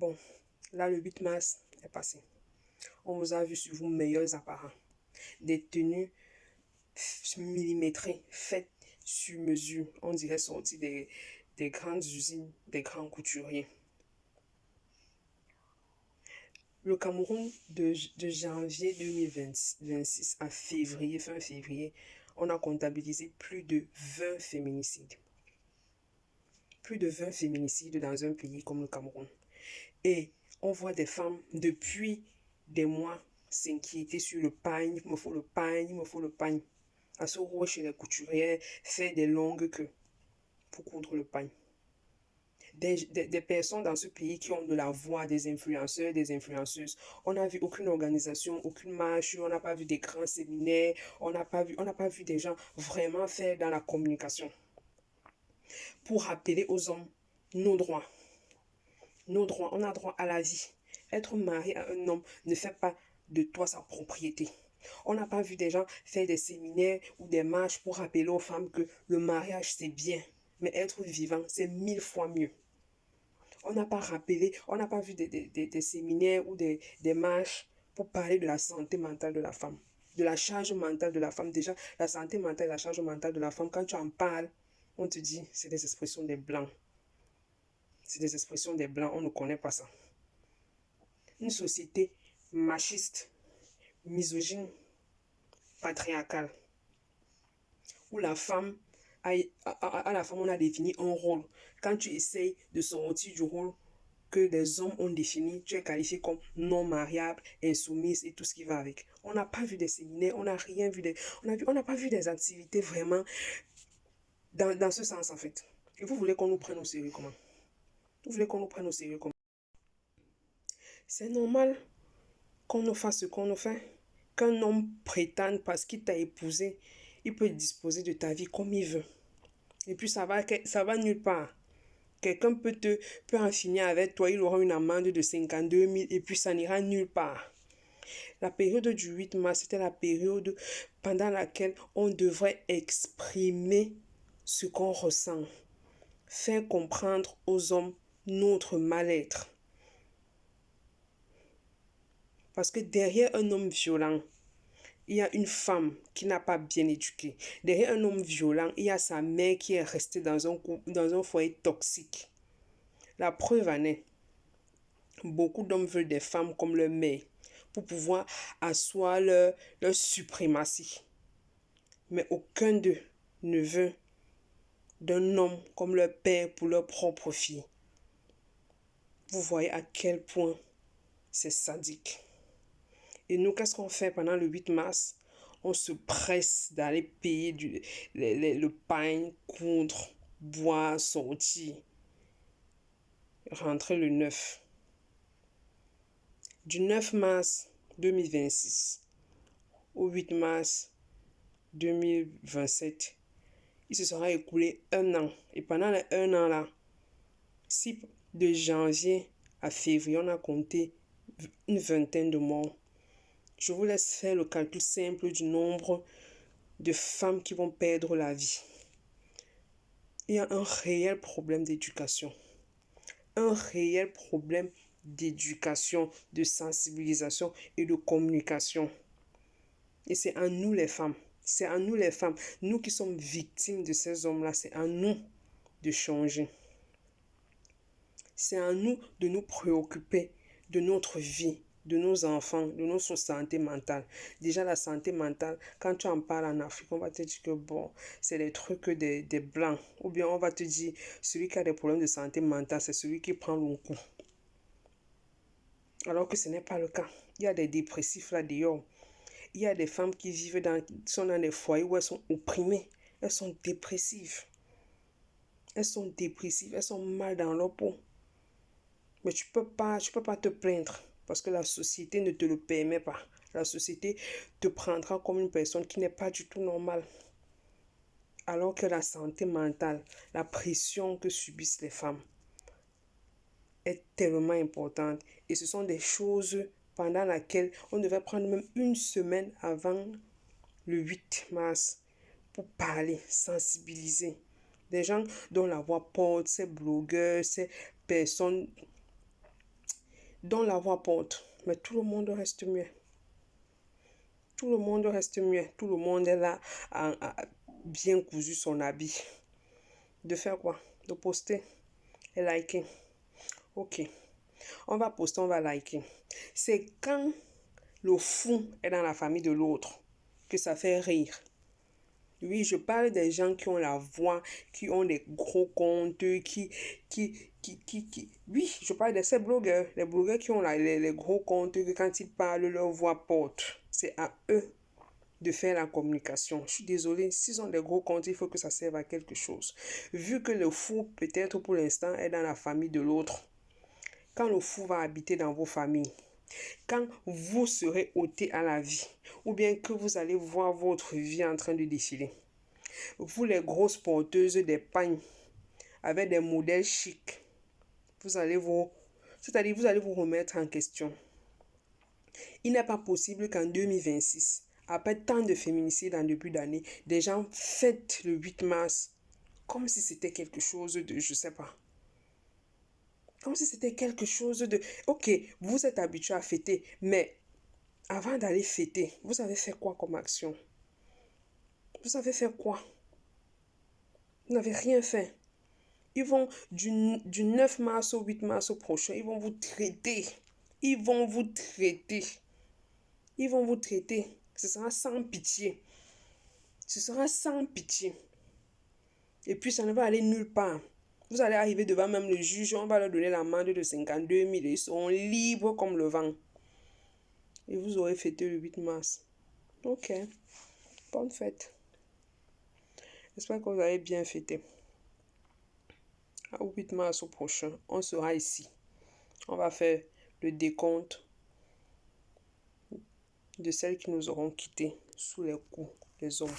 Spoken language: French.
Bon, là, le 8 mars est passé. On vous a vu sur vos meilleurs apparats. Des tenues millimétrées, faites sur mesure. On dirait sorties des grandes usines, des grands couturiers. Le Cameroun, de janvier 2026 à février, fin février, on a comptabilisé plus de 20 féminicides. Plus de 20 féminicides dans un pays comme le Cameroun. Et on voit des femmes depuis des mois s'inquiéter sur le pagne. Il me faut le pagne, il me faut le pagne. À se rouer chez les couturières, faire des longues queues pour coudre le pagne. Des personnes dans ce pays qui ont de la voix, des influenceurs, des influenceuses. On n'a vu aucune organisation, aucune marche, on n'a pas vu des grands séminaires, on n'a pas vu des gens vraiment faire dans la communication pour rappeler aux hommes nos droits. Nos droits, on a droit à la vie. Être marié à un homme ne fait pas de toi sa propriété. On n'a pas vu des gens faire des séminaires ou des marches pour rappeler aux femmes que le mariage c'est bien, mais être vivant c'est 1000 fois mieux. On n'a pas rappelé, on n'a pas vu des séminaires ou des marches pour parler de la santé mentale de la femme, de la charge mentale de la femme. Déjà, la santé mentale et la charge mentale de la femme, quand tu en parles, on te dit c'est des expressions des blancs. C'est des expressions des blancs, on ne connaît pas ça. Une société machiste, misogyne, patriarcale, où la femme, à la femme, on a défini un rôle. Quand tu essayes de sortir du rôle que les hommes ont défini, tu es qualifié comme non mariable, insoumise et tout ce qui va avec. On n'a pas vu des séminaires, on n'a rien vu, on n'a pas vu des activités vraiment dans ce sens en fait. Et vous voulez qu'on nous prenne au sérieux comment? Vous voulez qu'on nous prenne au sérieux comment? C'est normal qu'on nous fasse ce qu'on nous fait. Qu'un homme prétende parce qu'il t'a épousé, il peut disposer de ta vie comme il veut. Et puis ça va nulle part. Quelqu'un peut en finir avec toi, il aura une amende de 52 000 et puis ça n'ira nulle part. La période du 8 mars, c'était la période pendant laquelle on devrait exprimer ce qu'on ressent. Faire comprendre aux hommes notre mal-être. Parce que derrière un homme violent, il y a une femme qui n'a pas bien éduqué. Derrière un homme violent, il y a sa mère qui est restée dans un foyer toxique. La preuve en est, beaucoup d'hommes veulent des femmes comme leur mère pour pouvoir asseoir leur suprématie. Mais aucun d'eux ne veut d'un homme comme leur père pour leur propre fille. Vous voyez à quel point c'est sadique. Et nous, qu'est-ce qu'on fait pendant le 8 mars? On se presse d'aller payer le pain, coudre, boire, sortir, rentrer le 9. Du 9 mars 2026 au 8 mars 2027, il se sera écoulé un an. Et pendant les un an là, si de janvier à février, on a compté une vingtaine de morts, je vous laisse faire le calcul simple du nombre de femmes qui vont perdre la vie. Il y a un réel problème d'éducation. Un réel problème d'éducation, de sensibilisation et de communication. Et c'est à nous les femmes, c'est à nous les femmes, nous qui sommes victimes de ces hommes-là, c'est à nous de changer. C'est à nous de nous préoccuper de notre vie, de nos enfants, de notre santé mentale. Déjà, la santé mentale, quand tu en parles en Afrique, on va te dire que bon, c'est des trucs des blancs. Ou bien on va te dire, celui qui a des problèmes de santé mentale, c'est celui qui prend le coup. Alors que ce n'est pas le cas. Il y a des dépressifs là dehors. Il y a des femmes qui sont dans des foyers où elles sont opprimées. Elles sont dépressives. Elles sont mal dans leur peau. Mais tu peux pas te plaindre parce que la société ne te le permet pas. La société te prendra comme une personne qui n'est pas du tout normale. Alors que la santé mentale, la pression que subissent les femmes est tellement importante. Et ce sont des choses pendant lesquelles on devrait prendre même une semaine avant le 8 mars pour parler, sensibiliser. Des gens dont la voix porte, ces blogueurs, ces personnes dont la voix porte. Mais tout le monde reste muet. Tout le monde reste muet. Tout le monde est là à bien cousu son habit. De faire quoi? De poster et liker. Ok. On va poster, on va liker. C'est quand le fou est dans la famille de l'autre que ça fait rire. Oui, je parle des gens qui ont la voix, qui ont des gros comptes, Oui, je parle de ces blogueurs. Les blogueurs qui ont les gros comptes, que quand ils parlent, leur voix porte. C'est à eux de faire la communication. Je suis désolée, s'ils ont des gros comptes, il faut que ça serve à quelque chose. Vu que le fou, peut-être pour l'instant, est dans la famille de l'autre, quand le fou va habiter dans vos familles, quand vous serez ôté à la vie, ou bien que vous allez voir votre vie en train de défiler, vous les grosses porteuses des pagnes, avec des modèles chics, vous allez vous remettre en question. Il n'est pas possible qu'en 2026, après tant de féminicides en début d'année, des gens fêtent le 8 mars comme si c'était quelque chose de, je sais pas, comme si c'était quelque chose de... Ok, vous êtes habitué à fêter, mais avant d'aller fêter, vous avez fait quoi comme action? Vous avez fait quoi? Vous n'avez rien fait. Ils vont du 9 mars au 8 mars au prochain, ils vont vous traiter. Ils vont vous traiter. Ils vont vous traiter. Ce sera sans pitié. Ce sera sans pitié. Et puis ça ne va aller nulle part. Vous allez arriver devant même le juge, on va leur donner l'amende de 52 000. Ils seront libres comme le vent. Et vous aurez fêté le 8 mars. Ok. Bonne fête. J'espère que vous avez bien fêté. Au 8 mars au prochain, on sera ici. On va faire le décompte de celles qui nous auront quittés sous les coups des hommes.